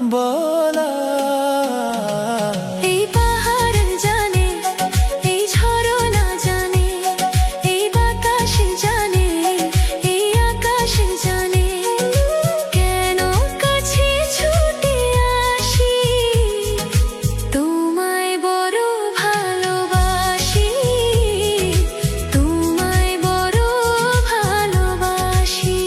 বলা। এই পাহাড় জানে, এই ঝরনা জানে, এই বাতাস জানে, এই আকাশ জানে, কেন কাছে ছুটে আসি, তোমায় বড় ভালোবাসি, তোমায় বড় ভালোবাসি।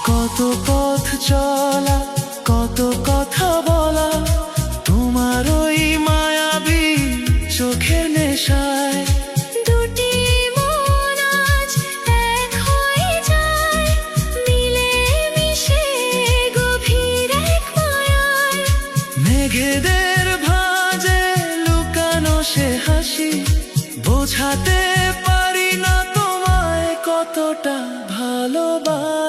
কত পথ চলা, কত কথা বলা, তোমার ওই মায়াবী চোখের নেশায়। দুটি মন আজ এক হয়ে যায়, মিলে মিশে গভীর এক মায়ায়। মেঘেদের ভাঁজে লুকানো সে হাসি, বোঝাতে পারি না তোমায় কতটা ভালোবাসি।